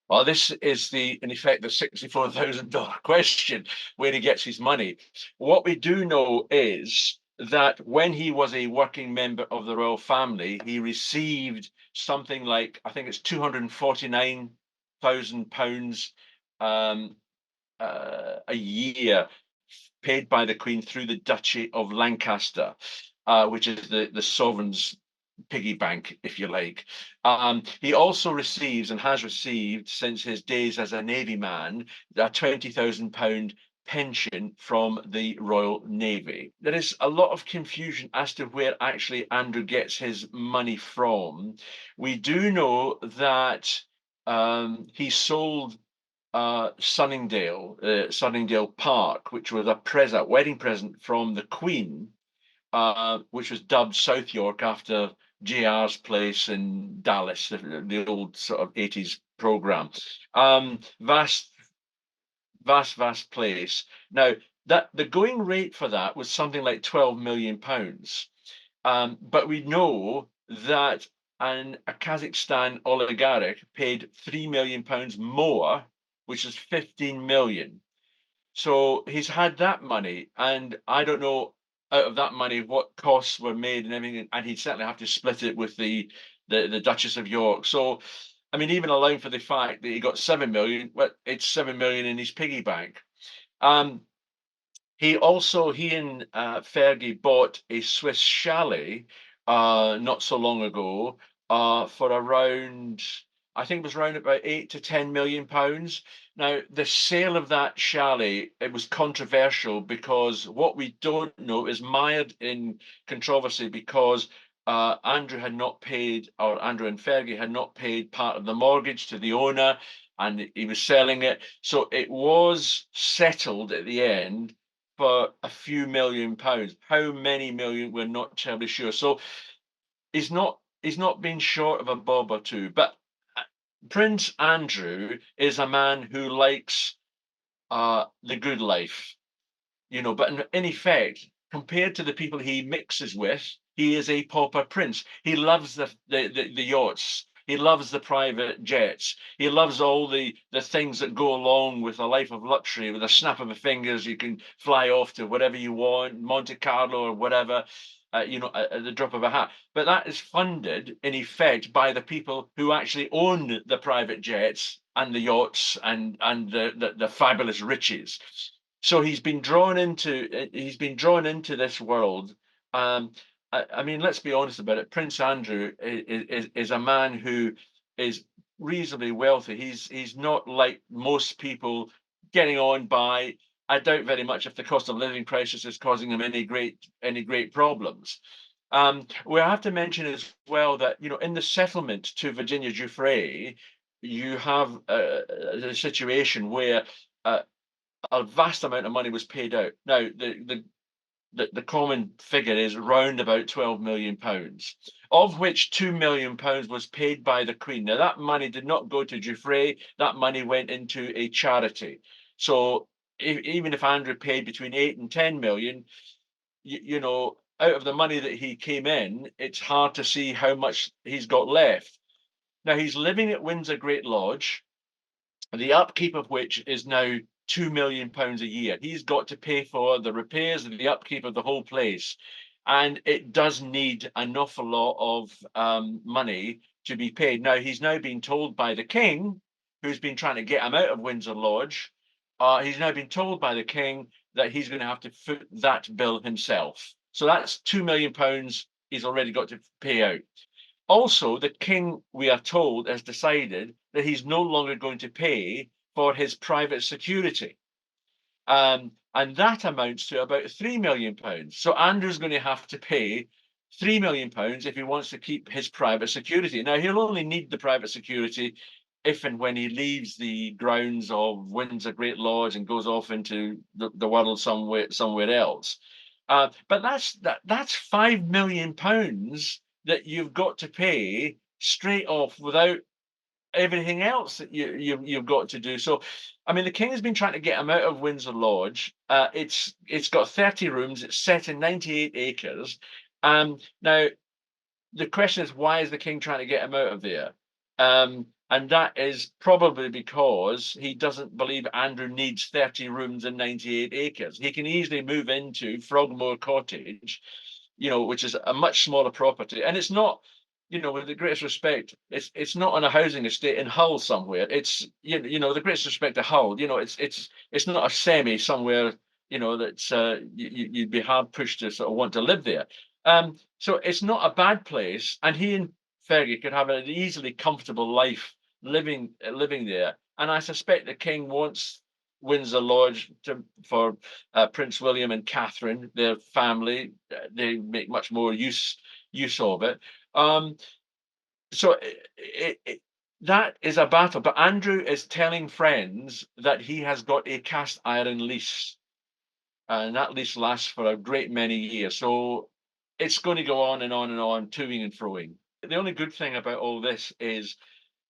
Well, this is in effect, the $64,000 question, where he gets his money. What we do know is that when he was a working member of the royal family, he received something like, I think it's £249,000 um, a year, paid by the Queen through the Duchy of Lancaster, which is the sovereign's piggy bank, if you like. He also receives and has received since his days as a Navy man a £20,000 pension from the Royal Navy. There is a lot of confusion as to where actually Andrew gets his money from. We do know that he sold Sunningdale Park, which was a wedding present from the Queen, which was dubbed South York after JR's place in Dallas, the old sort of 80s program. Vast, vast place. Now, that the going rate for that was something like £12 million. But we know that a Kazakhstan oligarch paid £3 million more, which is 15 million. So he's had that money, and I don't know out of that money what costs were made and everything, and he'd certainly have to split it with the Duchess of York. So, I mean, even allowing for the fact that he got 7 million, well, it's 7 million in his piggy bank. Um, he and Fergie bought a Swiss chalet not so long ago for around, I think it was around about £8 to £10 million. Now, the sale of that chalet, it was controversial because what we don't know is mired in controversy because Andrew had not paid, or Andrew and Fergie had not paid part of the mortgage to the owner, and he was selling it. So it was settled at the end for a few £1 million. How many million, we're not terribly sure. So he's not been short of a bob or two. But uh, Prince Andrew is a man who likes the good life, but in effect, compared to the people he mixes with, he is a pauper prince. He loves the yachts. He loves the private jets. He loves all the things that go along with a life of luxury. With a snap of the fingers, you can fly off to whatever you want, Monte Carlo or whatever, at the drop of a hat. But that is funded, in effect, by the people who actually own the private jets and the yachts and the fabulous riches. So he's been drawn into this world. I mean, let's be honest about it. Prince Andrew is a man who is reasonably wealthy. He's not like most people getting on by. I doubt very much if the cost of living crisis is causing him any great problems. We have to mention as well that in the settlement to Virginia Giuffre, you have a situation where uh, a vast amount of money was paid out. Now, the common figure is around about £12 million, of which £2 million was paid by the Queen. Now, that money did not go to Giuffre, that money went into a charity. So, even if Andrew paid between 8 and 10 million, out of the money that he came in, it's hard to see how much he's got left. Now, he's living at Windsor Great Lodge, the upkeep of which is now £2 million a year. He's got to pay for the repairs and the upkeep of the whole place. And it does need an awful lot of money to be paid. Now, he's now been told by the king, who's been trying to get him out of Windsor Lodge, he's now been told by the king that he's going to have to foot that bill himself. So that's £2 million he's already got to pay out. Also, the king, we are told, has decided that he's no longer going to pay for his private security. And that amounts to about £3 million. So Andrew's going to have to pay £3 million if he wants to keep his private security. Now, he'll only need the private security if and when he leaves the grounds of Windsor Great Lodge and goes off into the world somewhere else. But that's £5 million that you've got to pay straight off without everything else that you've got to do. So, I mean, the king has been trying to get him out of Windsor Lodge. It's got 30 rooms. It's set in 98 acres. Now, the question is, why is the king trying to get him out of there? And that is probably because he doesn't believe Andrew needs 30 rooms and 98 acres. He can easily move into Frogmore Cottage, which is a much smaller property. And it's not, with the greatest respect, it's not on a housing estate in Hull somewhere. It's the greatest respect to Hull, it's not a semi somewhere, that's you'd be hard pushed to sort of want to live there. So it's not a bad place, and he and Fergie could have an easily comfortable life living there. And I suspect the king wants Windsor Lodge for Prince William and Catherine, their family. They make much more use of it. Um, so that is a battle. But Andrew is telling friends that he has got a cast iron lease, and that lease lasts for a great many years. So it's going to go on and on and on, toing and froing. The only good thing about all this is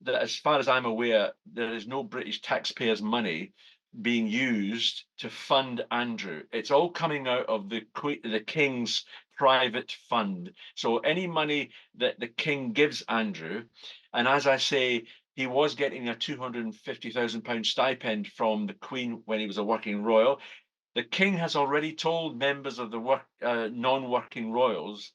that, as far as I'm aware, there is no British taxpayers' money being used to fund Andrew. It's all coming out of the King's private fund. So any money that the King gives Andrew, and as I say, he was getting a £250,000 stipend from the Queen when he was a working royal. The King has already told members of the non-working royals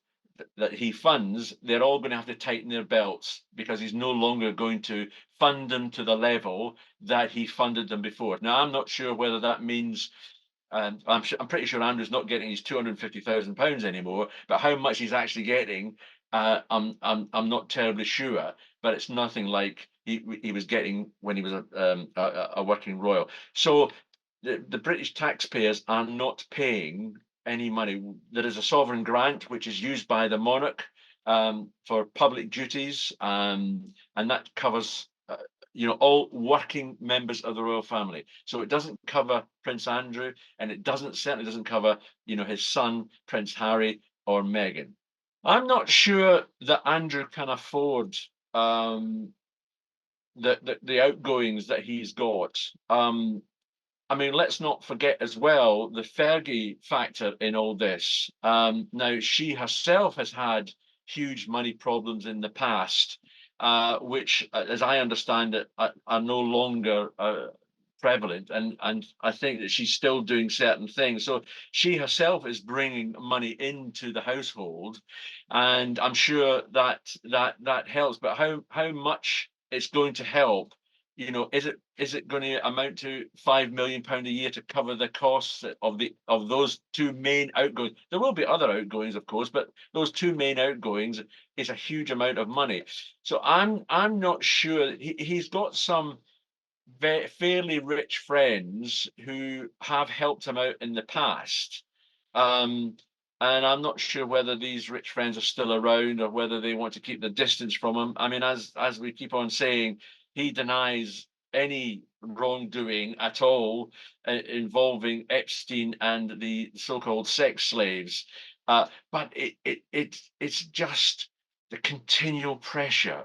that he funds, they're all going to have to tighten their belts, because he's no longer going to fund them to the level that he funded them before. Now, I'm not sure whether that means, I'm pretty sure Andrew's not getting his £250,000 anymore, but how much he's actually getting, I'm not terribly sure. But it's nothing like he was getting when he was a working royal. So the British taxpayers are not paying any money. There is a sovereign grant which is used by the monarch for public duties, and that covers all working members of the royal family. So it doesn't cover Prince Andrew, and it certainly doesn't cover his son Prince Harry or Meghan. I'm not sure that Andrew can afford the outgoings that he's got. I mean, let's not forget as well the Fergie factor in all this. Now, she herself has had huge money problems in the past, which, as I understand it, are no longer prevalent. And I think that she's still doing certain things. So she herself is bringing money into the household, and I'm sure that helps. But how much it's going to help? Is it going to amount to £5 million a year to cover the costs of those two main outgoings? There will be other outgoings, of course, but those two main outgoings is a huge amount of money. So I'm not sure. He's got some fairly rich friends who have helped him out in the past. Um, and I'm not sure whether these rich friends are still around, or whether they want to keep the distance from him. I mean, as we keep on saying, he denies any wrongdoing at all involving Epstein and the so-called sex slaves. But it's just the continual pressure.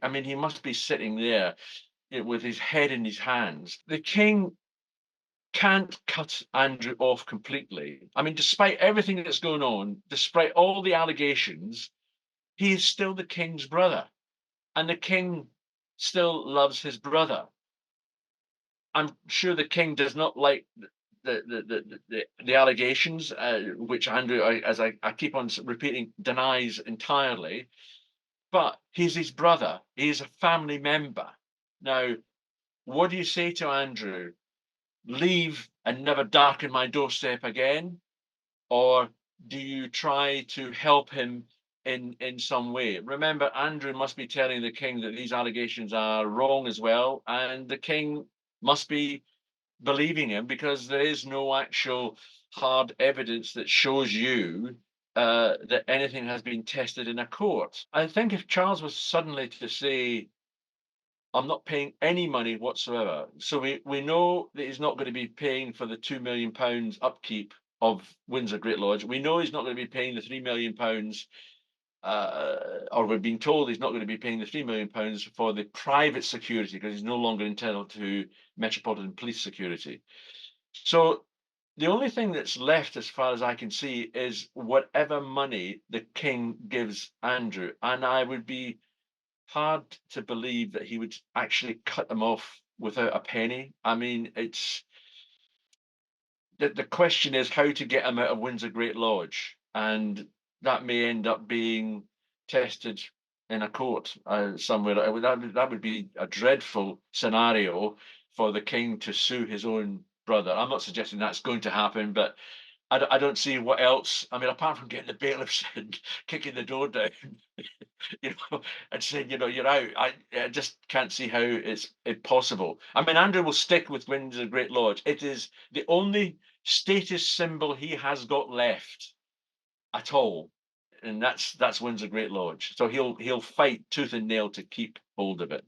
I mean, he must be sitting there with his head in his hands. The king can't cut Andrew off completely. I mean, despite everything that's going on, despite all the allegations, he is still the king's brother, and the king still loves his brother. I'm sure the king does not like the allegations, which Andrew, as I keep on repeating, denies entirely. But he's his brother. He is a family member. Now, what do you say to Andrew? Leave and never darken my doorstep again? Or do you try to help him in some way? Remember, Andrew must be telling the king that these allegations are wrong as well, and the king must be believing him, because there is no actual hard evidence that shows you that anything has been tested in a court. I think if Charles was suddenly to say, I'm not paying any money whatsoever. So we know that he's not going to be paying for the £2 million upkeep of Windsor Great Lodge. We know he's not going to be paying the £3 million, or we're being told he's not going to be paying the £3 million for the private security, because he's no longer entitled to Metropolitan Police security. So the only thing that's left, as far as I can see, is whatever money the king gives Andrew. And I would be hard to believe that he would actually cut them off without a penny. I mean, it's the question is how to get him out of Windsor Great Lodge, and that may end up being tested in a court somewhere. That would be a dreadful scenario for the king to sue his own brother. I'm not suggesting that's going to happen, but I don't see what else. I mean, apart from getting the bailiffs and kicking the door down, and saying, you're out. I just can't see how it's possible. I mean, Andrew will stick with Windsor Great Lodge. It is the only status symbol he has got left at all, and that's Windsor Great Lodge. So he'll fight tooth and nail to keep hold of it.